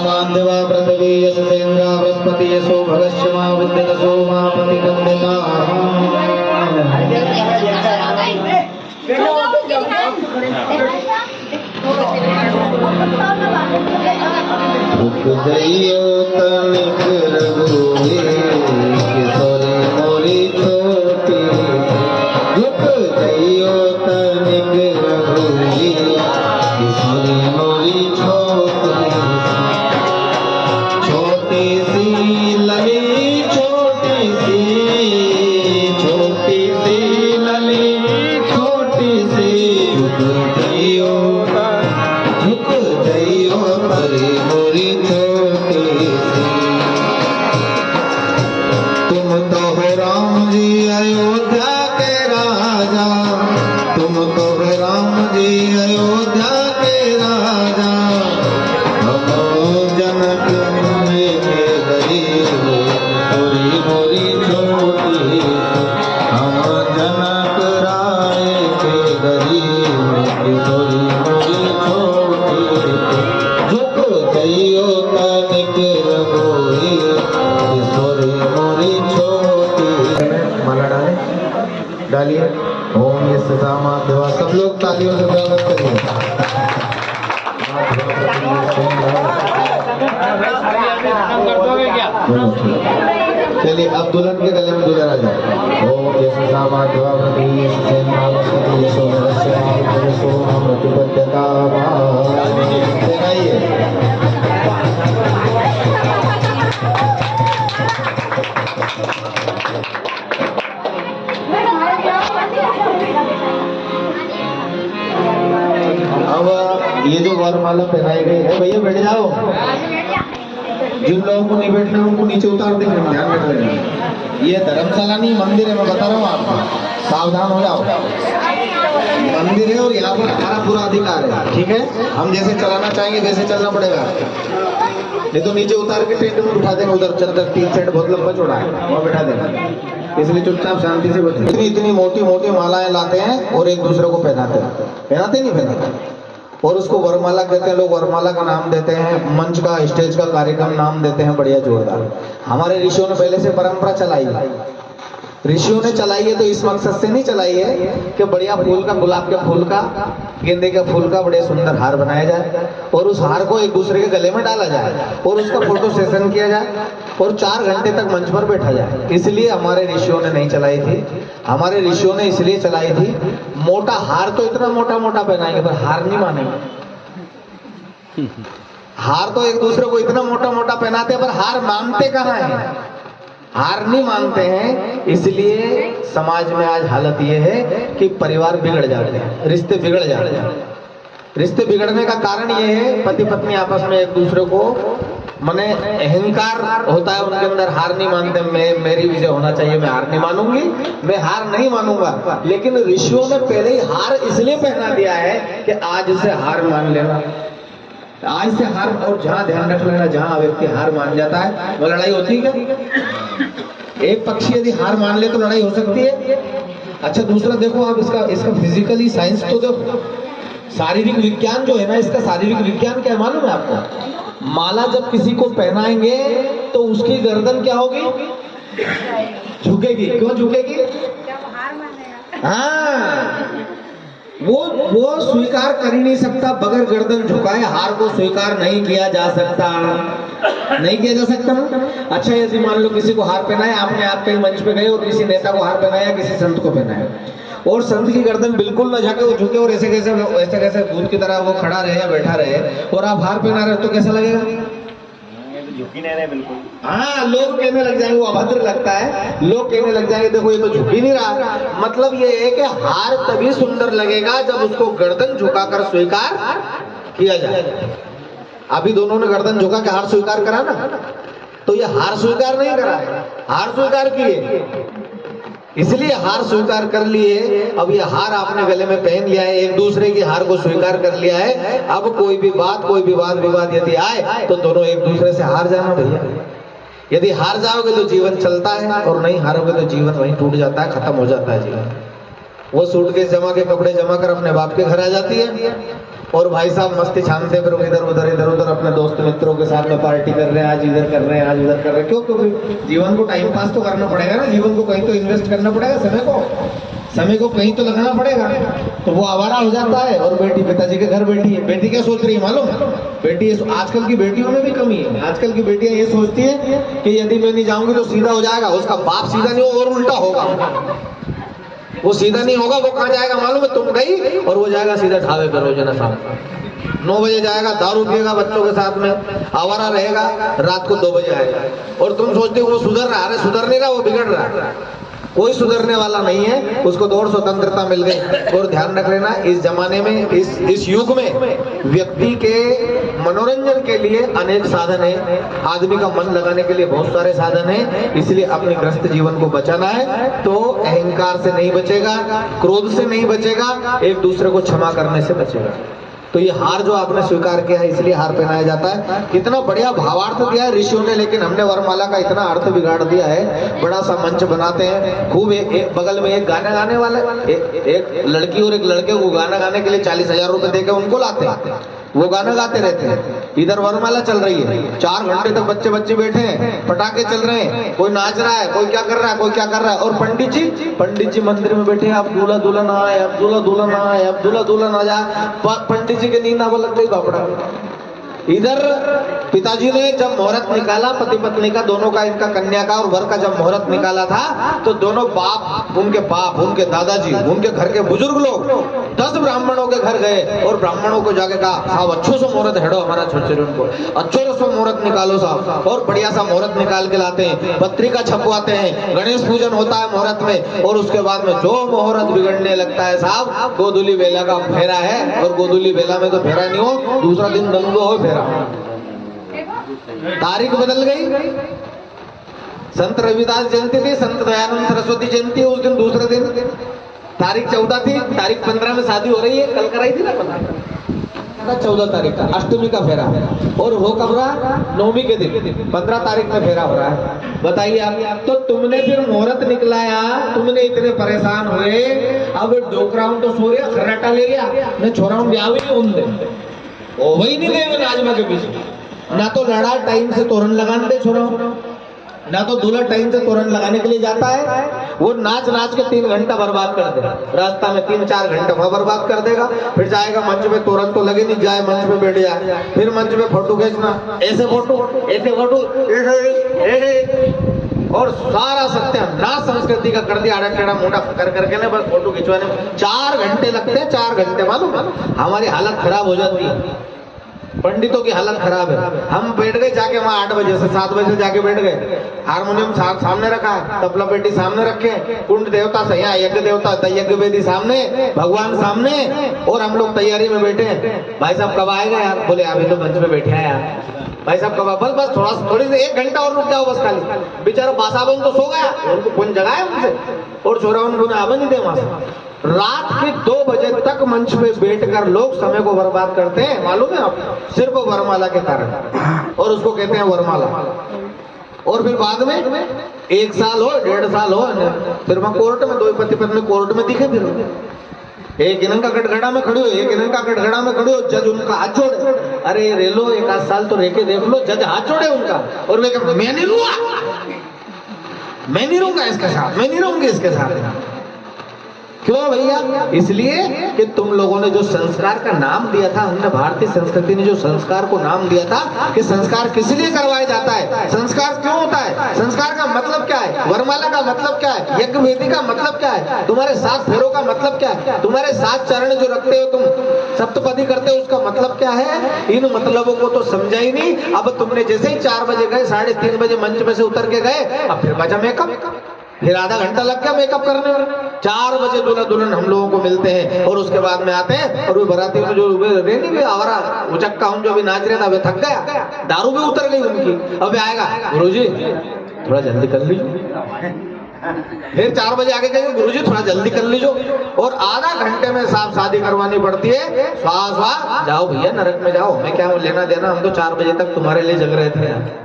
माध्यवा पृथ्वी यशेन्द्रा बृहस्पति यशो भगश्चमा विद्यत सोमापति कंदिता दुखदइयो तनिक रघुवीर किशोरी मोरी छोटी दुखदइयो तनिक रघुवीर किशोरी मोरी छोटी छोटी सी लली छोटी सी लली छोटी सी दुखदइयो परी मोरी छोटी सी तुम तो हो राम जी अयोध्या के राजा तुम तो हो राम जी अयोध्या के राजा हम जनक के गरीब मोरी मोरी छोटी हम जनक राय के गरीब मोरी मोरी छोटी दइयो तनिक रघुवीर किशोरी मोरी छोटी माला डालिए ओम यस्य सामाध्यवा सब लोग तालियों से स्वागत करिए। चलिए अब दुल्हन के गले में दुल्हन आ जाए। ओम यस्य सामाध्यवा पृथ्वी यशेन्द्रा बृहस्पति यशो भगश्चमा अब ये जो वरमाला पहनाई गई है भैया बैठ जाओ। जिन लोगों को नहीं बैठना उनको नीचे उतार देंगे, ध्यान रखना। ये धर्मशाला नहीं मंदिर है, मैं बता रहा हूँ आपको, सावधान हो जाओ। मंदिर है और यहाँ पर हमारा पूरा अधिकार है, ठीक है। हम जैसे चलाना चाहेंगे वैसे चलना पड़ेगा, नहीं तो नीचे उतार के टेंट में बिठा देंगे। उधर चद्दर 3 सेट बहुत लंबा चौड़ा है, वहाँ बिठा देंगे। इसलिए चुपचाप शांति से बैठे। इतनी इतनी मोटी मोटी मालाएं लाते हैं और एक दूसरे को पहनाते हैं, पहनाते नहीं पहनाते, और उसको वरमाला कहते हैं लोग। वरमाला का नाम देते हैं, मंच का स्टेज का कार्यक्रम नाम देते हैं बढ़िया जोरदार। हमारे ऋषियों ने पहले से परंपरा चलाई है, ऋषियों ने चलाई है तो इस मकसद से नहीं चलाई है कि बढ़िया फूल का, गुलाब के फूल का, गेंदे के फूल का बढ़िया सुंदर हार बनाया जाए और उस हार को एक दूसरे के गले में डाला जाए और उसका फोटो सेशन किया जाए और 4 घंटे तक मंच पर बैठा जाए। इसलिए हमारे ऋषियों ने नहीं चलाई थी। हमारे ऋषियों ने इसलिए चलाई थी, मोटा हार तो इतना मोटा मोटा पहनाएंगे पर हार नहीं मानेंगे। हार तो एक दूसरे को इतना मोटा मोटा पहनाते पर हार मानते कहाँ है, हार नहीं मानते हैं। इसलिए समाज में आज हालत ये है कि परिवार बिगड़ जाते हैं, रिश्ते बिगड़ जाते हैं। रिश्ते बिगड़ने का कारण ये है, पति पत्नी आपस में एक दूसरे को मने अहंकार होता है उनके अंदर, हार नहीं मानते। मेरी विजय होना चाहिए, मैं हार नहीं मानूंगी, मैं हार नहीं मानूंगा। लेकिन ऋषियों ने पहले ही हार इसलिए पहना दिया है कि आज से हार मान लेना, आज से हार। और जहां ध्यान रख लेना, जहां व्यक्ति हार मान जाता है वो लड़ाई होती है क्या? एक पक्षी यदि हार मान ले तो लड़ाई हो सकती है। अच्छा दूसरा देखो आप, इसका फिजिकली साइंस तो देखो, शारीरिक विज्ञान जो है ना, इसका शारीरिक विज्ञान क्या मालूम है आपको? माला जब किसी को पहनाएंगे तो उसकी गर्दन क्या होगी? झुकेगी। क्यों झुकेगी? हाँ, वो स्वीकार कर ही नहीं सकता बगैर गर्दन झुकाए। हार को स्वीकार नहीं किया जा सकता, नहीं किया जा सकता। अच्छा यदि मान लो किसी को हार पहनाया, आपने आप कहीं मंच पे गए और किसी नेता को हार पहनाया, किसी संत को पहनाया, और संत की गर्दन बिल्कुल न झुके, वो झुके और ऐसे कैसे भूत की तरह वो खड़ा रहे या बैठा रहे, और आप हार पहना रहे तो कैसा लगेगा? झुकी नहीं रहे बिल्कुल। हाँ, लोग कहने लग जाएंगे वो अभद्र लगता है, लोग कहने लग जाएंगे देखो ये तो झुक ही नहीं रहा। मतलब ये है कि हार तभी सुंदर लगेगा जब उसको गर्दन झुकाकर स्वीकार किया जाए। अभी दोनों ने गर्दन झुका के हार स्वीकार करा ना, तो ये हार स्वीकार नहीं करा, हार स्वीकार किए, इसलिए हार स्वीकार कर लिए। अब ये हार आपने गले में पहन लिया है, एक दूसरे की हार को स्वीकार कर लिया है। अब कोई भी बात, कोई विवाद यदि आए तो दोनों एक दूसरे से हार जाना भैया। यदि हार जाओगे तो जीवन चलता है, और नहीं हारोगे तो जीवन वहीं टूट जाता है, खत्म हो जाता है जीवन। वो सूटकेस जमा के, कपड़े जमा कर अपने बाप के घर आ जाती है, और भाई साहब मस्ती छानते फिर इधर उधर अपने दोस्त मित्रों के साथ में पार्टी कर रहे हैं, आज इधर कर रहे हैं, आज उधर कर रहे हैं। क्यों? क्योंकि जीवन को टाइम पास तो करना पड़ेगा ना, जीवन को कहीं तो इन्वेस्ट करना पड़ेगा, समय को कहीं तो लगाना पड़ेगा। तो वो आवारा हो जाता है। और बेटी पिताजी के घर बैठी है, बेटी क्या सोच रही है मालूम? बेटी आजकल की बेटियों में भी कमी है। आजकल की बेटियां ये सोचती है कि यदि मैं नहीं जाऊंगी तो सीधा हो जाएगा, उसका बाप सीधा नहीं होगा और उल्टा होगा। वो सीधा नहीं होगा, वो कहाँ जाएगा मालूम है? तुम गई और वो जाएगा सीधा ढाबे पर रोजाना शाम 9 बजे जाएगा, दारू पिएगा बच्चों के साथ में, आवारा रहेगा, रात को 2 बजे आएगा। और तुम सोचते हो वो सुधर रहा है, अरे सुधर नहीं रहा, वो बिगड़ रहा है। कोई सुधरने वाला नहीं है, उसको तो और स्वतंत्रता मिल गई। और ध्यान रख लेना, इस जमाने में, इस युग में व्यक्ति के मनोरंजन के लिए अनेक साधन है, आदमी का मन लगाने के लिए बहुत सारे साधन है। इसलिए अपने ग्रस्त जीवन को बचाना है तो अहंकार से नहीं बचेगा, क्रोध से नहीं बचेगा, एक दूसरे को क्षमा करने से बचेगा। तो ये हार जो आपने स्वीकार किया है, इसलिए हार पहनाया जाता है। कितना बढ़िया भावार्थ दिया है ऋषियों ने, लेकिन हमने वरमाला का इतना अर्थ बिगाड़ दिया है। बड़ा सा मंच बनाते हैं, खूब एक बगल में एक गाना गाने वाला, एक लड़की और एक लड़के को गाना गाने के लिए 40,000 रुपए देकर उनको लाते हैं, वो गाना गाते रहते हैं। इधर वरमाला चल रही है, 4 घंटे तक बच्चे बच्चे बैठे हैं, पटाखे चल रहे हैं, कोई नाच रहा है, कोई क्या कर रहा है, कोई क्या कर रहा है। और पंडित जी मंदिर में बैठे हैं, अब दूल्हा दुल्हन आए, अब दूल्हा दुल्हन आए, अब दूल्हा दुल्हन आ जाए। पंडित जी की नींद आने लग गई बापड़ा। इधर पिताजी ने जब मुहूर्त निकाला, पति पत्नी का दोनों का, इनका कन्या का और वर का जब मुहूर्त निकाला था, तो दोनों बाप, उनके दादाजी, उनके घर के बुजुर्ग लोग 10 ब्राह्मणों के घर गए और ब्राह्मणों को जाके कहा, साहब अच्छो से मुहूर्त हेडो हमारा छोटे उनको, अच्छो से मुहूर्त निकालो साहब। और बढ़िया सा मुहूर्त निकाल के लाते हैं, पत्रिका छपवाते हैं, गणेश पूजन होता है मुहूर्त में। और उसके बाद में जो मुहूर्त बिगड़ने लगता है साहब, गोधूली बेला का फेरा है, और गोधूली बेला में तो फेरा नहीं हो, दूसरा दिन दंगो हो फेरा। तारीख बदल गई। संत रविदास जयंती थी, संत दयानंद सरस्वती जयंती, उस दिन दूसरे दिन तारीख 14 थी, तारीख 15 में शादी हो रही है, कल कराई थी ना 14 तारीख का अष्टमी का फेरा, और वो कब रहा? 9वीं के दिन 15 तारीख में फेरा हो रहा है। बताइए आप, तो तुमने फिर मुहूर्त निकलाया, तुमने इतने परेशान हुए, अब डोकराउंड तो सो गया, खर्राटा ले गया, मैं छोराउंड ब्याह ही उन दे वही नहीं गए राजमा के पीछे। ना तो लड़ा टाइम से तोरण लगाने दे छोरा, ना तो दूल्हा टाइम से तोरण लगाने के लिए जाता है, वो नाच के 3 घंटा बर्बाद कर देगा, रास्ता में 3-4 घंटे वहां बर्बाद कर देगा। फिर जाएगा मंच पे, तोरण तो लगे नहीं, जाए मंच पे बैठ जाए, फिर मंच पे फोटो खींचना, ऐसे फोटो और सारा सत्यानाश संस्कृति का कर दिया, आड़ा टेढ़ा मुंडा कर करके ना, बस फोटो खिंचवाने में 4 घंटे लगते हैं। 4 घंटे मालूम, हमारी हालत खराब हो जाती है, पंडितों की हालत खराब है। हम बैठ गए जाके वहाँ 8 बजे से 7 बजे जाके बैठ गए, हारमोनियम सामने रखा है, तबला पेटी सामने रखे, कुंड देवता से यहाँ यज्ञ देवता, यज्ञ वेदी सामने, भगवान सामने, और हम लोग तैयारी में बैठे हैं। भाई साहब कब आएगा यार? बोले अभी तो मंच पे बैठे हैं यार। भाई साहब कब? बस थोड़ी सी 1 घंटा और रुक जाओ बस, खाली बेचारा बासाबन तो सो गया, उनको कौन जगाए उनसे, और छोरा उनको आवन ही दे वहां से। रात के 2 बजे तक मंच पे बैठकर लोग समय को बर्बाद करते हैं, मालूम है आप, सिर्फ वरमाला के कारण, और उसको कहते हैं वरमाला। और फिर बाद में 1 साल हो, 1.5 साल हो, फिर वहां कोर्ट में 2 पति पत्नी कोर्ट में दिखे, फिर एक इनका कटघड़ा में खड़ी हो, एक इनका कटघड़ा में खड़ी हो, जज उनका हाथ जोड़े, अरे रेलो 1 साल तो रेके देख लो, जज हाथ जोड़े उनका, और वे कहते मैं नहीं रहूंगा इसके साथ, मैं नहीं रहूंगी इसके साथ। क्यों भैया? इसलिए कि तुम लोगों ने जो संस्कार का नाम दिया था, हमने भारतीय संस्कृति ने जो संस्कार को नाम दिया था कि संस्कार किस लिए करवाया जाता है, संस्कार क्यों होता है, संस्कार का मतलब क्या है, वरमाला का मतलब क्या है, यज्ञ वेदी का मतलब क्या है, तुम्हारे 7 फेरों का मतलब क्या है, तुम्हारे 7 चरण जो रखते हो तुम, सप्तपदी करते हो, उसका मतलब क्या है। इन मतलबों को तो समझा ही नहीं। अब तुमने जैसे ही 4 बजे गए, 3:30 बजे मंच में से उतर के गए, अब फिर बचा मेकअप, फिर आधा घंटा लग गया मेकअप करने में। 4 बजे दूल्हा दुल्हन हम लोगों को मिलते हैं, और उसके बाद में आते हैं, और वो बराती में जो रेनी भी आवारा उचक्का हम जो अभी नाच रहे था, वे थक गया, दारू भी उतर गई उनकी। अब आएगा गुरुजी थोड़ा जल्दी कर लीजिए, फिर 4 बजे आगे कहेंगे गुरुजी थोड़ा जल्दी कर लीजिए, और आधा घंटे में साहब शादी करवानी पड़ती है। स्वाहा जाओ भैया नरक में जाओ, मैं क्या लेना देना, हम तो 4 बजे तक तुम्हारे लिए जग रहे थे।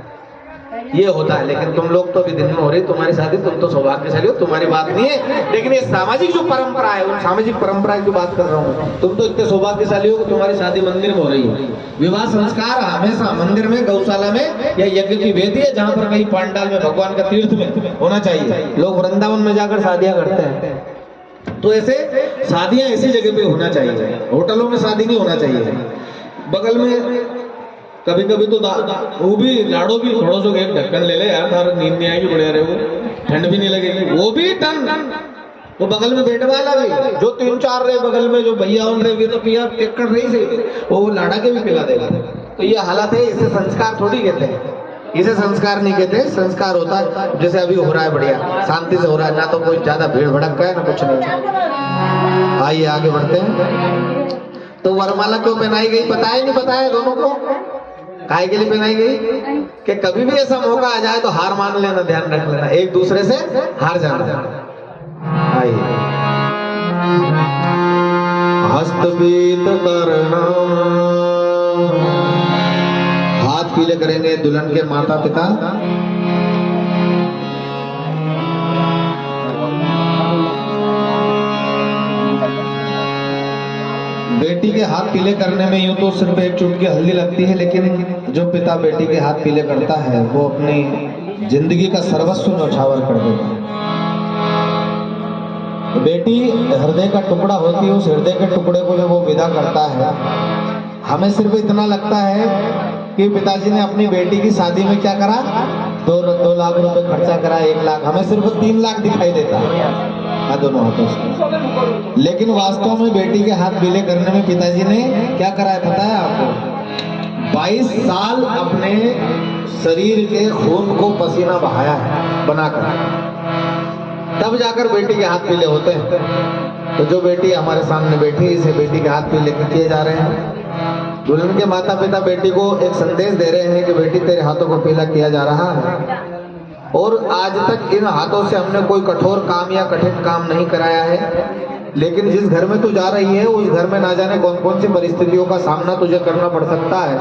ये होता है। लेकिन तुम लोग तो अभी दिन में हो रही तुम्हारी शादी, तुम तो सौभाग्यशाली हो, तुम्हारी बात नहीं है। लेकिन ये सामाजिक जो परंपरा है, उन सामाजिक परंपरा की बात कर रहा हूँ। तुम तो इतने सौभाग्यशाली हो कि तुम्हारी शादी मंदिर में हो रही है। विवाह संस्कार हमेशा मंदिर में, गौशाला में या यज्ञ की वेदी है, जहाँ पर कहीं पांडाल में, भगवान का तीर्थ में होना चाहिए। लोग वृंदावन में जाकर शादियां करते हैं। तो ऐसे शादियां ऐसी जगह पे होना चाहिए, होटलों में शादी नहीं होना चाहिए। बगल में कभी कभी तो वो भी लाड़ो भी थोड़ा सा एक ढक्कन ले ले यार, तार नींद नहीं आएगी, बढ़िया रहे, वो ठंड भी नहीं लगेगी, वो भी टन। तो बगल में बैठे वाला भी जो 3-4 रहे बगल में, जो भैया उन रहे तो पिया चेक कर रही से वो लाड़ा के भी पिला देगा। तो ये हालत है। इसे संस्कार थोड़ी कहते हैं, इसे संस्कार नहीं कहते। संस्कार होता है जैसे अभी हो रहा है, बढ़िया शांति से हो रहा है, ना तो कोई ज्यादा भीड़ भड़क का है ना कुछ नहीं। आइए आगे बढ़ते हैं। तो वरमाला क्यों पहनाई गई पता है नहीं पता है दोनों को? काहे के लिए पहनाई गई? कि कभी भी ऐसा मौका आ जाए तो हार मान लेना, ध्यान रख लेना, एक दूसरे से हार जाना। आइए, हस्तपीत करना, हाथ पीले करेंगे दुल्हन के माता पिता। बेटी के हाथ पीले करने में यूं तो सिर्फ एक चुटकी हल्दी लगती है, लेकिन जो पिता बेटी के हाथ पीले करता है वो अपनी जिंदगी का सर्वस्व न्यौछावर कर देता है। बेटी हृदय का टुकड़ा होती है, उस हृदय के टुकड़े को जब वो विदा करता है, हमें सिर्फ इतना लगता है कि पिताजी ने अपनी बेटी की शादी में क्या करा, 2 लाख रुपए खर्चा करा, 1 लाख, हमें सिर्फ 3 लाख दिखाई देता है दोनों हाथों से। लेकिन वास्तव में बेटी के हाथ पीले करने में पिताजी ने क्या करा है पता है आपको? 22 साल अपने शरीर के खून को पसीना बहाया है बनाकर, तब जाकर बेटी के हाथ पीले होते हैं। तो जो बेटी हमारे सामने बैठी, इसे बेटी के हाथ पीले किए जा रहे हैं। दुल्हन के माता पिता बेटी को एक संदेश दे रहे हैं कि बेटी तेरे हाथों को पीला किया जा रहा है, और आज तक इन हाथों से हमने कोई कठोर काम या कठिन काम नहीं कराया है। लेकिन जिस घर में तू जा रही है उस घर में ना जाने कौन कौन सी परिस्थितियों का सामना तुझे करना पड़ सकता है,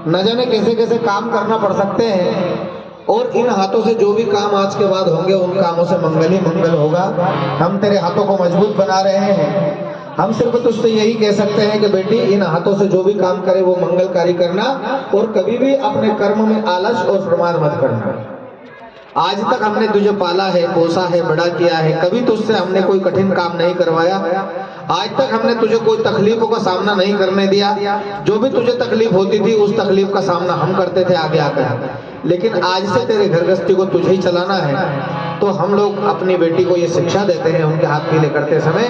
न जाने कैसे कैसे काम करना पड़ सकते हैं। और इन हाथों से जो भी काम आज के बाद होंगे उन कामों से मंगल ही मंगल होगा। हम तेरे हाथों को मजबूत बना रहे हैं। हम सिर्फ तुझसे यही कह सकते हैं कि बेटी इन हाथों से जो भी काम करे वो मंगलकारी करना, और कभी भी अपने कर्म में आलस और प्रमाद मत करना। आज तक हमने तुझे पाला है, पोसा है, बड़ा किया है, कभी तुझसे हमने कोई कठिन काम नहीं करवाया। आज तक हमने तुझे कोई तकलीफों का सामना नहीं करने दिया। जो भी तुझे तकलीफ होती थी उस तकलीफ का सामना हम करते थे आगे आकर। लेकिन आज से तेरे घर गृहस्थी को तुझे ही चलाना है। तो हम लोग अपनी बेटी को ये शिक्षा देते हैं उनके हाथ पीले करते समय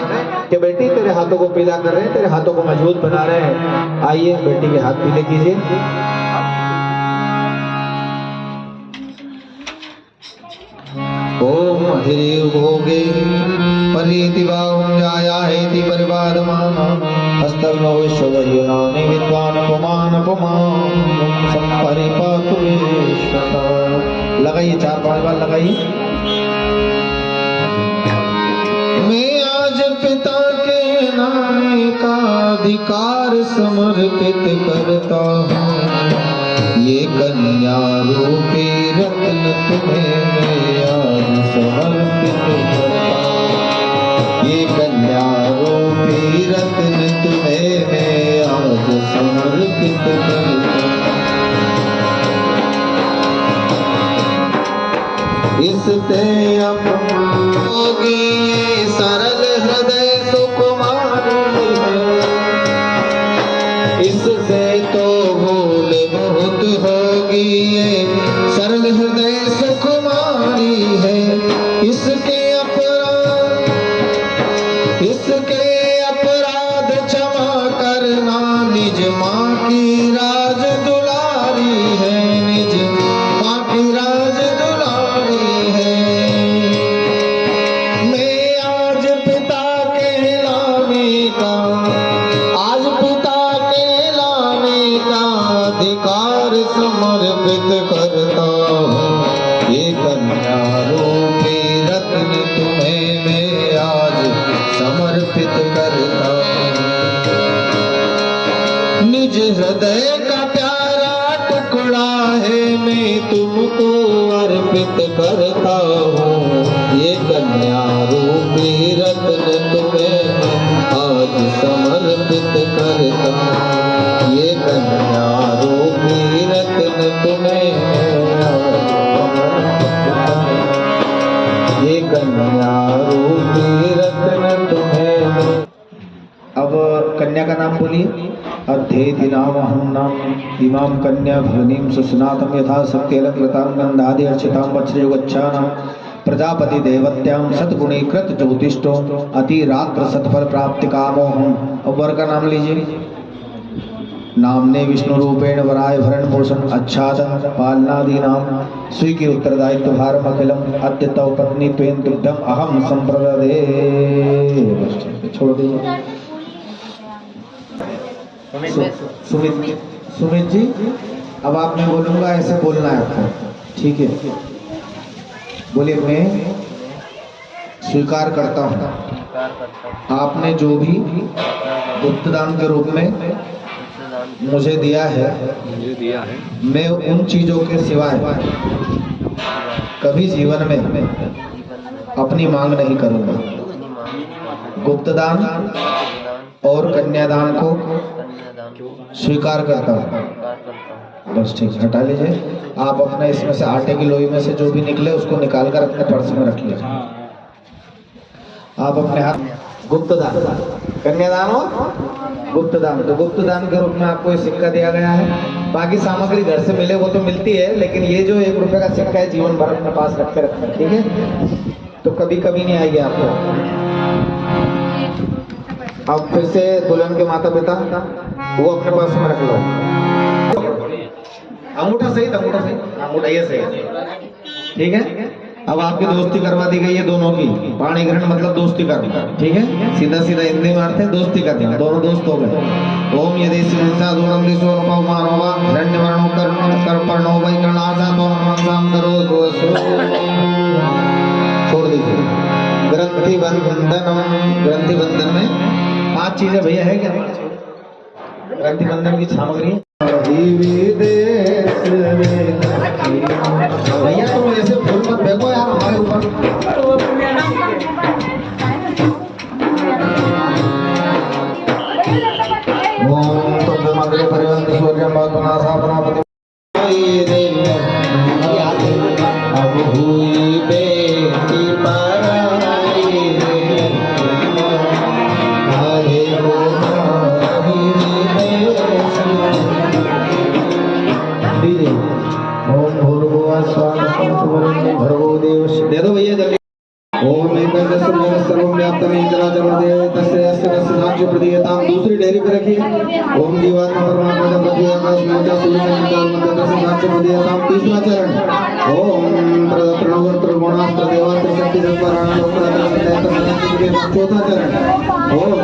कि बेटी तेरे हाथों को पीला कर रहे हैं, तेरे हाथों को मजबूत बना रहे हैं। आइए बेटी के हाथ पीले कीजिए। ओम ह्रीं भोगे परीति बाहुं जायाहेति परिवादमान् हस्तयो विश्ववयुनानि विद्वान् पुमान् पुमान् संपरिपातु विश्वतः। लगाइए 4-5 बार लगाइए। मैं आज पिता के नाम का अधिकार समर्पित करता हूँ, ये कन्या रूपी रत्न तुम्हें मैं आज समर्पित करता हूँ, ये कन्या रूपी रत्न तुम्हें मैं आज समर्पित करता हूँ। इससे होगी ये सरल हृदय सुकुमारी है, इससे तो भूल बहुत होगी ये सरल हृदय सुकुमारी है। इसके अपराध क्षमा करना, निज माँ की राज दुलारी है, निज माँ की राज दुलारी है। मैं आज पिता कहलाने का, आज पिता कहलाने का अधिकार समर्पित करता हूँ, ये कन्या रूपी रत्न तुम्हें मैं आज समर्पित करता हूँ। निज हृदय का प्यारा टुकड़ा है मैं तुमको अर्पित करता हूँ, ये कन्या रूपी रत्न तुम्हें आज समर्पित करता हूँ, ये कन्या रूपी रत्न तुम्हें ये कन्या रूपी रत्न तुम्हें। अब कन्या का नाम बोलिए। अध्येति नाम अहं नाम इमां कन्या भवनीं सुस्नातं यथा शक्ति अलंकृतां गंधादि अर्चितां वज्रयुगच्छानां प्रजापति देवत्यां सद्गुणीकृत ज्योतिष्ठो अतिरात्र सत्फल प्राप्ति कामोहम। अब वर का नाम लीजिए। नामने विष्णु रूपेण वराय भरण पोषण अच्छाद पालनादि नाम स्वीकृत उत्तरदायित्व भारम अखिलम अद्य तव पत्नी त्वेन तुभ्यम अहम संप्रदे। छोड़ दीजिए। सुमित जी, अब आप मैं बोलूंगा ऐसे बोलना है आपको, ठीक है? बोलिए मैं स्वीकार करता हूँ आपने जो भी गुप्तदान के रूप में मुझे दिया है, मैं उन चीजों के सिवाय कभी जीवन में अपनी मांग नहीं करूंगा। गुप्तदान और कन्यादान को स्वीकार करता हूँ। बस ठीक, हटा लीजिए। आप अपना इसमें से आटे की लोई में से जो भी निकले उसको निकाल कर अपने पर्स में रख लीजिए। आप अपने हाथ गुप्तदान, कन्यादान और गुप्तदान, तो गुप्तदान के रूप में आपको ये सिक्का दिया गया है। बाकी सामग्री घर से मिले वो तो मिलती है, लेकिन ये जो 1 रुपए का सिक्का है जीवन भर अपने पास रख के रखना, ठीक है? तो कभी कभी नहीं आएगी आपको। अब फिर से दुल्हन के माता पिता वो अपने पास में रख लो। अंगूठा सही, अंगूठा ये सही, ठीक है? अब आपकी दोस्ती करवा दी गई है दोनों की। पाणी ग्रहण मतलब दोस्ती करना, ठीक है? सीधा सीधा हिंदी में अर्थ है दोस्ती करना, दोनों दोस्त हो गए। ओम यदि शिवसा दूरम दिशो अनुपमानोवा हिरण्यवर्णो कर्पणो वैकर्णासा तो हनुमां करो दोसो। छोड़ दीजिए। ग्रंथि बंधनम, ग्रंथि बंधन में 5 चीजें भैया है क्या? ग्रंथि बंधन की सामग्री भैया तुम ऐसे फूल मत फेंको यार हमारे ऊपर। ओम तत्समग्रे परिवंत सूर्यं भगवनासा बनापति अब हुई बेटी पराई हरे ओम भूर्भुवः स्वः भर्गो देवस्य। दे दो भैया जल्दी। ओम सर्वं व्याप्तं चराचरं तस्य यस्य तस्य साक्ष्य प्रदीयतां। दूसरी डेयरी पे रखिए। ओम जीवात्मा परमात्मा जब प्रति आकाश मोजा सूर्य निकाल मध्य तस्य साक्ष्य प्रदीयतां। तीसरा चरण ओम प्रणवत्र गुणास्त्र देवास्त्र शक्ति जपराण लोकरात्र। चौथा चरण ओम